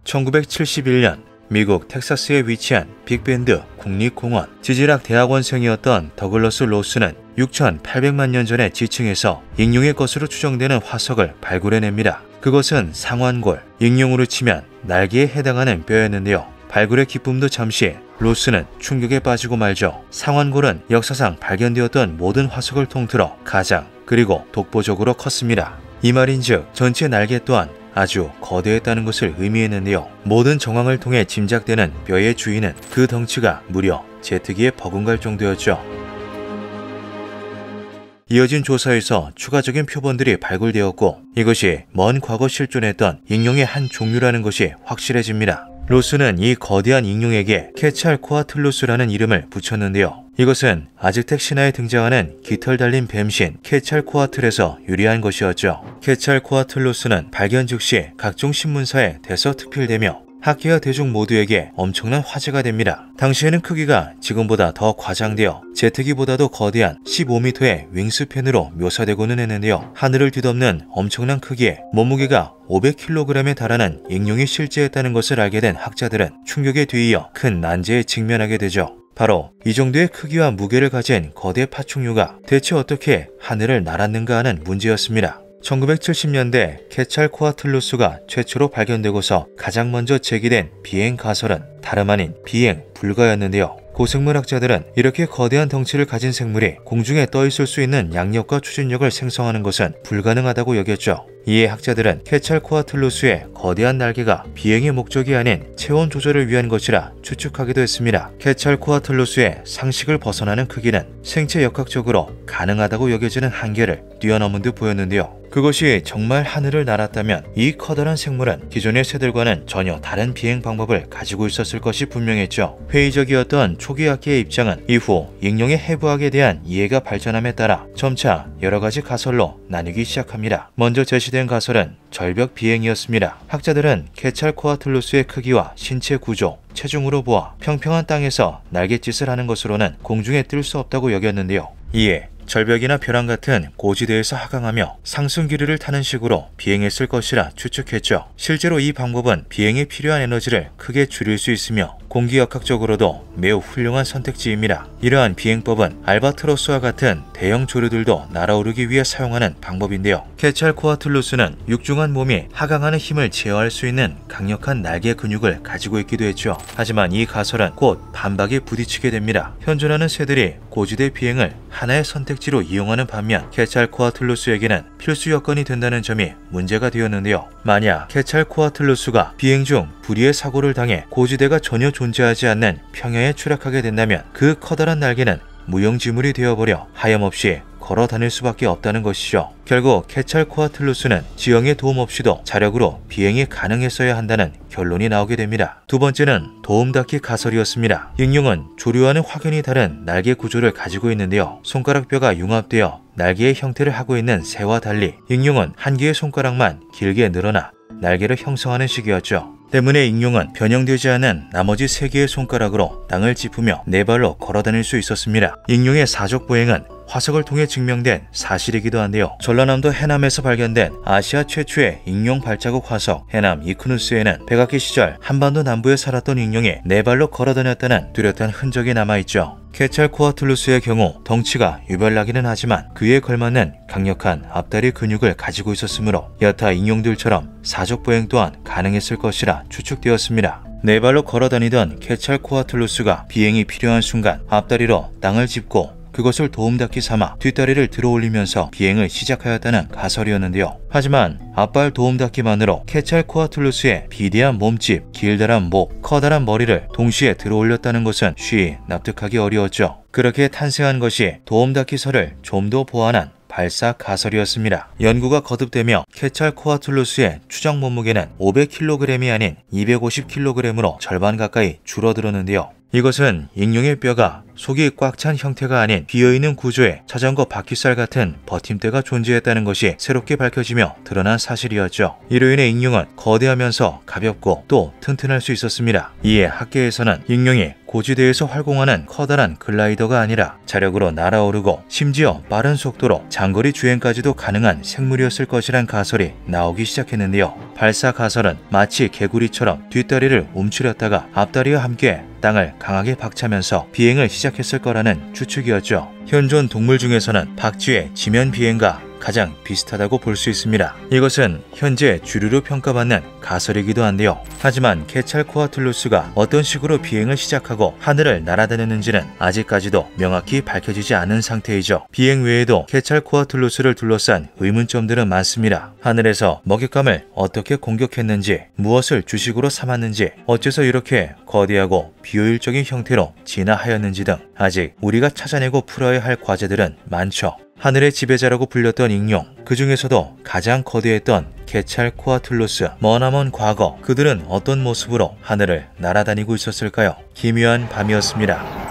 1971년 미국 텍사스에 위치한 빅밴드 국립공원. 지질학 대학원생이었던 더글러스 로스는 6,800만 년 전의 지층에서 익룡의 것으로 추정되는 화석을 발굴해냅니다. 그것은 상완골, 익룡으로 치면 날개에 해당하는 뼈였는데요. 발굴의 기쁨도 잠시 로스는 충격에 빠지고 말죠. 상완골은 역사상 발견되었던 모든 화석을 통틀어 가장 그리고 독보적으로 컸습니다. 이 말인즉 전체 날개 또한 아주 거대했다는 것을 의미했는데요. 모든 정황을 통해 짐작되는 뼈의 주인은 그 덩치가 무려 제트기에 버금갈 정도였죠. 이어진 조사에서 추가적인 표본들이 발굴되었고 이것이 먼 과거 실존했던 익룡의 한 종류라는 것이 확실해집니다. 로스는 이 거대한 익룡에게 케찰코아틀루스라는 이름을 붙였는데요. 이것은 아즈텍 신화에 등장하는 깃털 달린 뱀신 케찰코아틀에서 유래한 것이었죠. 케찰코아틀루스는 발견 즉시 각종 신문사에 대서특필되며 학계와 대중 모두에게 엄청난 화제가 됩니다. 당시에는 크기가 지금보다 더 과장되어 제트기보다도 거대한 15m의 윙스팬으로 묘사되고는 했는데요. 하늘을 뒤덮는 엄청난 크기에 몸무게가 500kg에 달하는 익룡이 실제했다는 것을 알게 된 학자들은 충격에 뒤이어 큰 난제에 직면하게 되죠. 바로 이 정도의 크기와 무게를 가진 거대 파충류가 대체 어떻게 하늘을 날았는가 하는 문제였습니다. 1970년대 케찰코아틀루스가 최초로 발견되고서 가장 먼저 제기된 비행 가설은 다름 아닌 비행 불가였는데요. 고생물학자들은 이렇게 거대한 덩치를 가진 생물이 공중에 떠 있을 수 있는 양력과 추진력을 생성하는 것은 불가능하다고 여겼죠. 이에 학자들은 케찰코아틀루스의 거대한 날개가 비행의 목적이 아닌 체온 조절을 위한 것이라 추측하기도 했습니다. 케찰코아틀루스의 상식을 벗어나는 크기는 생체 역학적으로 가능하다고 여겨지는 한계를 뛰어넘은 듯 보였는데요. 그것이 정말 하늘을 날았다면 이 커다란 생물은 기존의 새들과는 전혀 다른 비행 방법을 가지고 있었을 것이 분명했죠. 회의적이었던 초기 학계의 입장은 이후 익룡의 해부학에 대한 이해가 발전함에 따라 점차 여러가지 가설로 나뉘기 시작합니다. 먼저 제시된 가설은 절벽 비행이었습니다. 학자들은 케찰코아틀루스의 크기와 신체 구조, 체중으로 보아 평평한 땅에서 날갯짓을 하는 것으로는 공중에 뜰 수 없다고 여겼는데요. 이에 절벽이나 벼랑 같은 고지대에서 하강하며 상승기류를 타는 식으로 비행했을 것이라 추측했죠. 실제로 이 방법은 비행에 필요한 에너지를 크게 줄일 수 있으며 공기역학적으로도 매우 훌륭한 선택지입니다. 이러한 비행법은 알바트로스와 같은 대형 조류들도 날아오르기 위해 사용하는 방법인데요. 케찰코아틀루스는 육중한 몸이 하강하는 힘을 제어할 수 있는 강력한 날개 근육을 가지고 있기도 했죠. 하지만 이 가설은 곧 반박에 부딪히게 됩니다. 현존하는 새들이 고지대 비행을 하나의 선택지로 이용하는 반면 케찰코아틀루스에게는 필수 여건이 된다는 점이 문제가 되었는데요. 만약 케찰코아틀루스가 비행 중 불의의 사고를 당해 고지대가 전혀 존재하지 않는 평야에 추락하게 된다면 그 커다란 날개는 무용지물이 되어버려 하염없이 걸어 다닐 수밖에 없다는 것이죠. 결국 케찰코아틀루스는 지형의 도움 없이도 자력으로 비행이 가능했어야 한다는 결론이 나오게 됩니다. 두 번째는 도움닫기 가설이었습니다. 익룡은 조류와는 확연히 다른 날개 구조를 가지고 있는데요. 손가락뼈가 융합되어 날개의 형태를 하고 있는 새와 달리 익룡은 한 개의 손가락만 길게 늘어나 날개를 형성하는 식이었죠. 때문에 익룡은 변형되지 않은 나머지 3개의 손가락으로 땅을 짚으며 4발로 걸어다닐 수 있었습니다. 익룡의 사족보행은 화석을 통해 증명된 사실이기도 한데요. 전라남도 해남에서 발견된 아시아 최초의 익룡 발자국 화석 해남 이크누스에는 백악기 시절 한반도 남부에 살았던 익룡이 4발로 걸어다녔다는 뚜렷한 흔적이 남아있죠. 케찰코아틀루스의 경우 덩치가 유별나기는 하지만 그에 걸맞는 강력한 앞다리 근육을 가지고 있었으므로 여타 익룡들처럼 사족보행 또한 가능했을 것이라 추측되었습니다. 4발로 걸어다니던 케찰코아틀루스가 비행이 필요한 순간 앞다리로 땅을 짚고 그것을 도움닫기 삼아 뒷다리를 들어올리면서 비행을 시작하였다는 가설이었는데요. 하지만 앞발 도움닫기만으로 케찰코아틀루스의 비대한 몸집, 길다란 목, 커다란 머리를 동시에 들어올렸다는 것은 쉬이 납득하기 어려웠죠. 그렇게 탄생한 것이 도움닫기설을 좀 더 보완한 발사 가설이었습니다. 연구가 거듭되며 케찰코아틀루스의 추정 몸무게는 500kg이 아닌 250kg으로 절반 가까이 줄어들었는데요. 이것은 익룡의 뼈가 속이 꽉 찬 형태가 아닌 비어있는 구조의 자전거 바퀴살 같은 버팀대가 존재했다는 것이 새롭게 밝혀지며 드러난 사실이었죠. 이로 인해 익룡은 거대하면서 가볍고 또 튼튼할 수 있었습니다. 이에 학계에서는 익룡이 고지대에서 활공하는 커다란 글라이더가 아니라 자력으로 날아오르고 심지어 빠른 속도로 장거리 주행까지도 가능한 생물이었을 것이란 가설이 나오기 시작했는데요. 발사 가설은 마치 개구리처럼 뒷다리를 움츠렸다가 앞다리와 함께 땅을 강하게 박차면서 비행을 시작했을 거라는 추측이었죠. 현존 동물 중에서는 박쥐의 지면 비행과 가장 비슷하다고 볼 수 있습니다. 이것은 현재 주류로 평가받는 가설이기도 한데요. 하지만 케찰코아틀루스가 어떤 식으로 비행을 시작하고 하늘을 날아다녔는지는 아직까지도 명확히 밝혀지지 않은 상태이죠. 비행 외에도 케찰코아틀루스를 둘러싼 의문점들은 많습니다. 하늘에서 먹잇감을 어떻게 공격했는지, 무엇을 주식으로 삼았는지, 어째서 이렇게 거대하고 비효율적인 형태로 진화하였는지 등 아직 우리가 찾아내고 풀어야 할 과제들은 많죠. 하늘의 지배자라고 불렸던 익룡, 그 중에서도 가장 거대했던 케찰코아틀루스, 머나먼 과거 그들은 어떤 모습으로 하늘을 날아다니고 있었을까요? 기묘한 밤이었습니다.